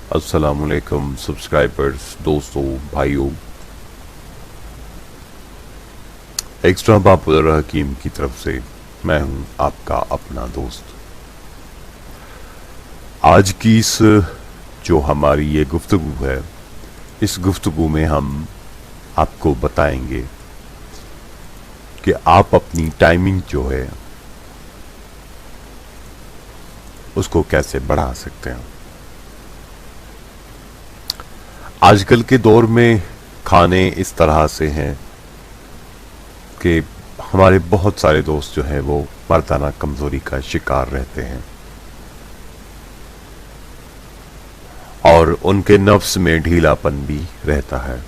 अस्सलामुअलैकुम सब्सक्राइबर्स, दोस्तों, भाइयों। एक्स्ट्रा पॉपुलर हकीम की तरफ से मैं हूं आपका अपना दोस्त। आज की इस जो हमारी ये गुफ्तगू है, इस गुफ्तगू में हम आपको बताएंगे कि आप अपनी टाइमिंग जो है उसको कैसे बढ़ा सकते हैं। आजकल के दौर में खाने इस तरह से हैं कि हमारे बहुत सारे दोस्त जो हैं वो मर्दाना कमजोरी का शिकार रहते हैं और उनके नफ्स में ढीलापन भी रहता है।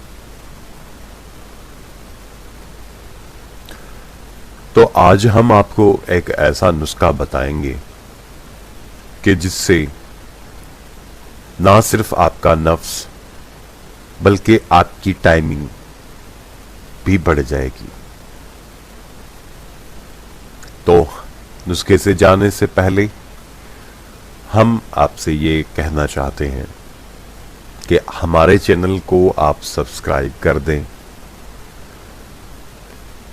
तो आज हम आपको एक ऐसा नुस्खा बताएंगे कि जिससे ना सिर्फ आपका नफ्स बल्कि आपकी टाइमिंग भी बढ़ जाएगी। तो नुस्खे से जाने से पहले हम आपसे ये कहना चाहते हैं कि हमारे चैनल को आप सब्सक्राइब कर दें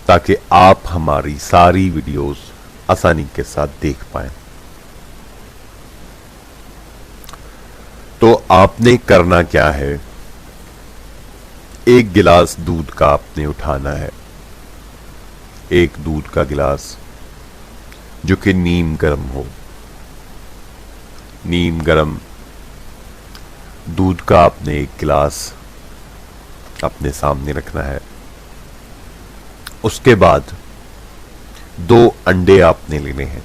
ताकि आप हमारी सारी वीडियोस आसानी के साथ देख पाएं। तो आपने करना क्या है, एक गिलास दूध का आपने उठाना है, एक दूध का गिलास जो कि नीम गर्म हो। नीम गर्म दूध का आपने एक गिलास अपने सामने रखना है। उसके बाद 2 अंडे आपने लेने हैं।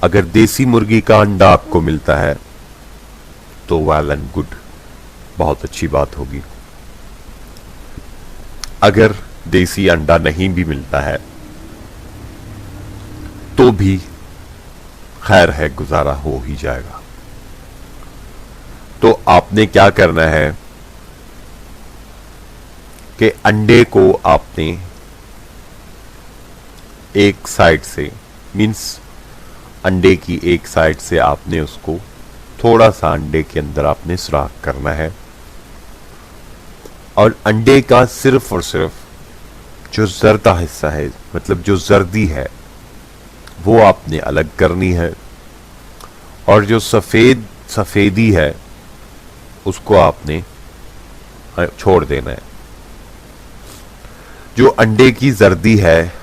अगर देसी मुर्गी का अंडा आपको मिलता है तो वेल एंड गुड, बहुत अच्छी बात होगी। अगर देसी अंडा नहीं भी मिलता है तो भी खैर है, गुजारा हो ही जाएगा। तो आपने क्या करना है कि अंडे को आपने एक साइड से, मींस अंडे की एक साइड से आपने उसको थोड़ा सा अंडे के अंदर आपने सुराख करना है और अंडे का सिर्फ और सिर्फ जो जर्दा हिस्सा है, मतलब जो जर्दी है, वो आपने अलग करनी है और जो सफेदी है उसको आपने छोड़ देना है। जो अंडे की जर्दी है,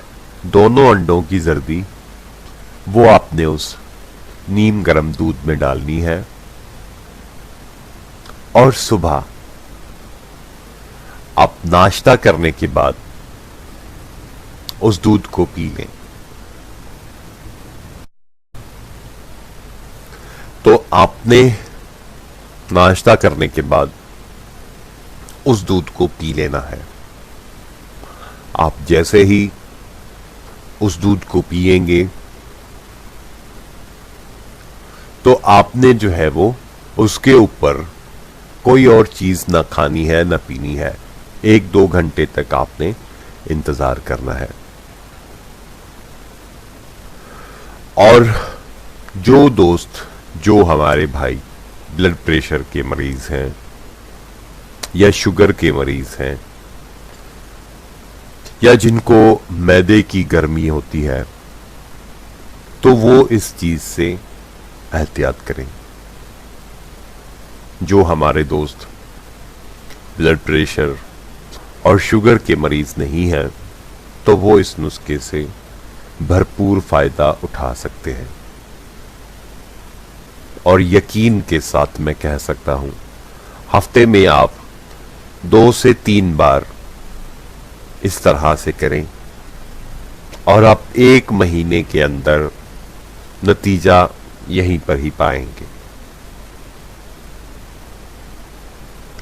दोनों अंडों की जर्दी, वो आपने उस नीम गर्म दूध में डालनी है और सुबह आप नाश्ता करने के बाद उस दूध को पी लें। तो आपने नाश्ता करने के बाद उस दूध को पी लेना है। आप जैसे ही उस दूध को पिएंगे तो आपने जो है वो उसके ऊपर कोई और चीज ना खानी है ना पीनी है। 1-2 घंटे तक आपने इंतजार करना है। और जो दोस्त, जो हमारे भाई ब्लड प्रेशर के मरीज हैं या शुगर के मरीज हैं या जिनको मैदे की गर्मी होती है, तो वो इस चीज से एहतियात करें। जो हमारे दोस्त ब्लड प्रेशर और शुगर के मरीज नहीं हैं, तो वो इस नुस्खे से भरपूर फायदा उठा सकते हैं। और यकीन के साथ मैं कह सकता हूं, हफ्ते में आप 2 से 3 बार इस तरह से करें और आप 1 महीने के अंदर नतीजा यहीं पर ही पाएंगे।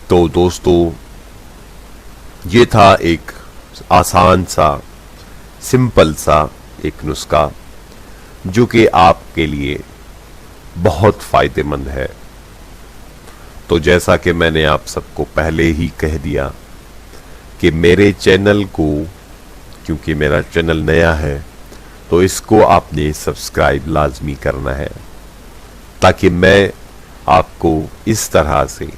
तो दोस्तों, ये था एक आसान सा, सिंपल सा एक नुस्खा जो कि आपके लिए बहुत फायदेमंद है। तो जैसा कि मैंने आप सबको पहले ही कह दिया कि मेरे चैनल को, क्योंकि मेरा चैनल नया है, तो इसको आपने सब्सक्राइब लाजमी करना है ताकि मैं आपको इस तरह से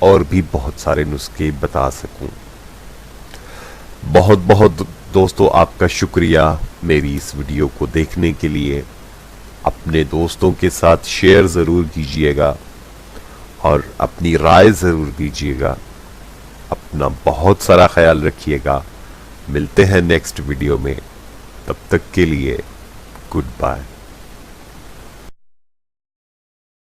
और भी बहुत सारे नुस्खे बता सकूं। बहुत बहुत दोस्तों आपका शुक्रिया मेरी इस वीडियो को देखने के लिए। अपने दोस्तों के साथ शेयर ज़रूर कीजिएगा और अपनी राय ज़रूर दीजिएगा। अपना बहुत सारा ख्याल रखिएगा। मिलते हैं नेक्स्ट वीडियो में, तब तक के लिए गुड बाय।